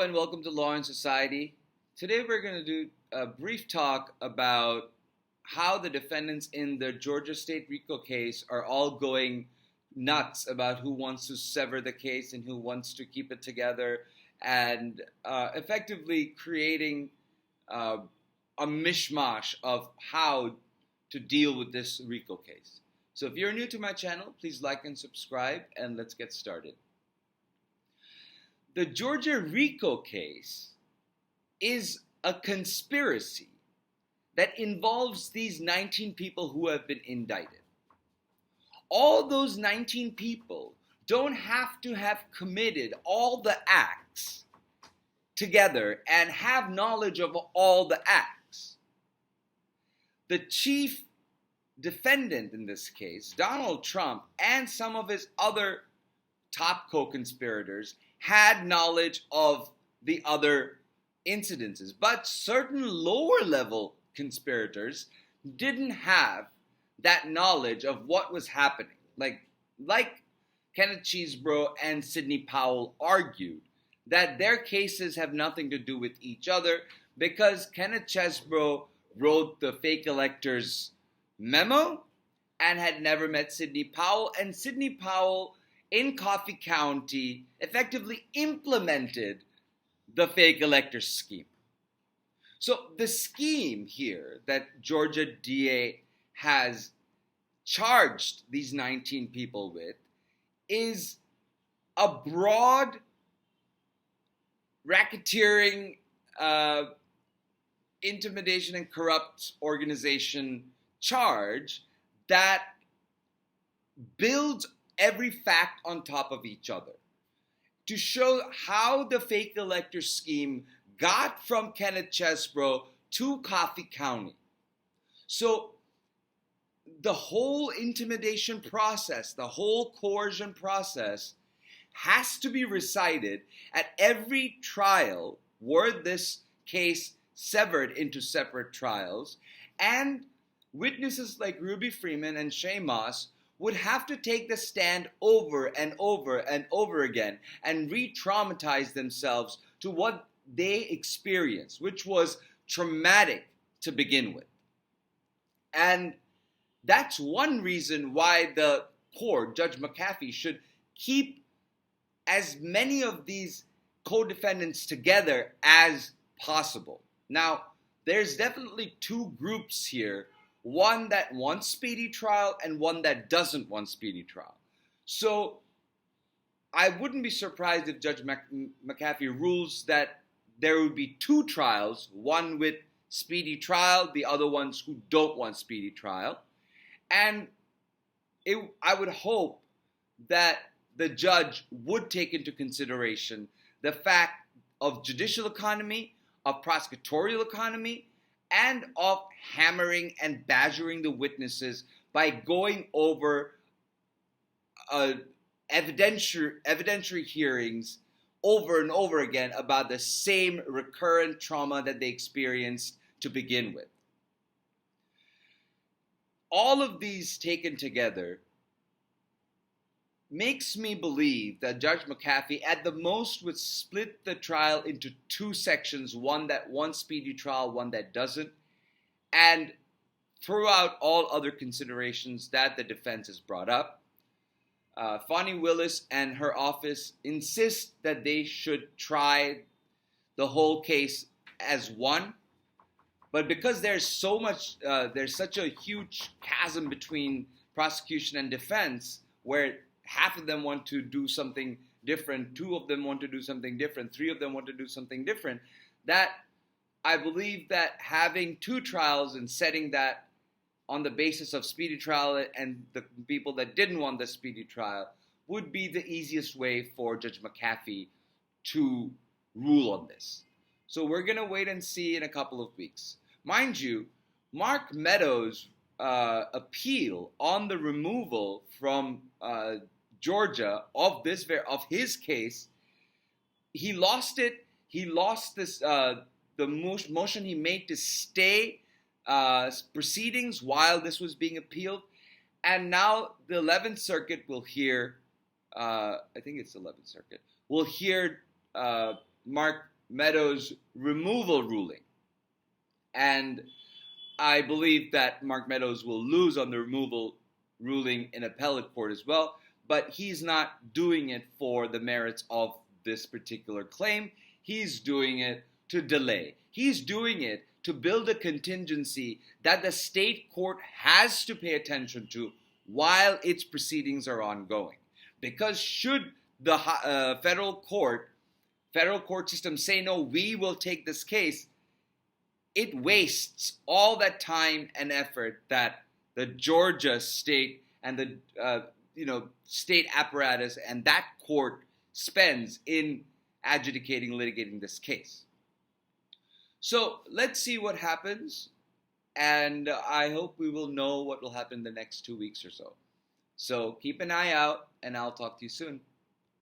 and welcome to Law and Society. Today we're going to do a brief talk about how the defendants in the Georgia State RICO case are all going nuts about who wants to sever the case and who wants to keep it together, and effectively creating a mishmash of how to deal with this RICO case. So if you're new to my channel, please like and subscribe, and let's get started. The Georgia RICO case is a conspiracy that involves these 19 people who have been indicted. All those 19 people don't have to have committed all the acts together and have knowledge of all the acts. The chief defendant in this case, Donald Trump, and some of his other top co-conspirators had knowledge of the other incidences, but certain lower level conspirators didn't have that knowledge of what was happening. Like Kenneth Chesebro and Sidney Powell argued that their cases have nothing to do with each other because Kenneth Chesebro wrote the fake electors memo and had never met Sidney Powell, and Sidney Powell in Coffee County effectively implemented the fake elector scheme. So the scheme here that Georgia DA has charged these 19 people with is a broad racketeering, intimidation and corrupt organization charge that builds every fact on top of each other to show how the fake elector scheme got from Kenneth Chesebro to Coffee County. So the whole intimidation process, the whole coercion process has to be recited at every trial were this case severed into separate trials, and witnesses like Ruby Freeman and Shay Moss would have to take the stand over and over and over again and re-traumatize themselves to what they experienced, which was traumatic to begin with. And that's one reason why the court, Judge McAfee, should keep as many of these co-defendants together as possible. Now, there's definitely two groups here, one that wants speedy trial and one that doesn't want speedy trial. So I wouldn't be surprised if Judge McAfee rules that there would be two trials, one with speedy trial, the other ones who don't want speedy trial. And I would hope that the judge would take into consideration the fact of judicial economy, of prosecutorial economy, and of hammering and badgering the witnesses by going over evidentiary hearings over and over again about the same recurrent trauma that they experienced to begin with. All of these taken together makes me believe that Judge McAfee at the most would split the trial into two sections, one that wants speedy trial, one that doesn't, and throw out all other considerations that the defense has brought up. Fani Willis and her office insist that they should try the whole case as one, but because there's such a huge chasm between prosecution and defense, where half of them want to do something different, two of them want to do something different, three of them want to do something different, that I believe that having two trials and setting that on the basis of speedy trial and the people that didn't want the speedy trial would be the easiest way for Judge McAfee to rule on this. So we're going to wait and see in a couple of weeks. Mind you, Mark Meadows' appeal on the removal from Georgia of his case, he lost it. He lost this the motion he made to stay proceedings while this was being appealed, and now the 11th Circuit will hear. I think it's the 11th Circuit will hear Mark Meadows' removal ruling. And I believe that Mark Meadows will lose on the removal ruling in appellate court as well, but he's not doing it for the merits of this particular claim. He's doing it to delay. He's doing it to build a contingency that the state court has to pay attention to while its proceedings are ongoing. Because should the federal court system say, no, we will take this case, it wastes all that time and effort that the Georgia state and the state apparatus and that court spends in adjudicating, litigating this case. So let's see what happens, and I hope we will know what will happen the next 2 weeks or so. So keep an eye out, and I'll talk to you soon.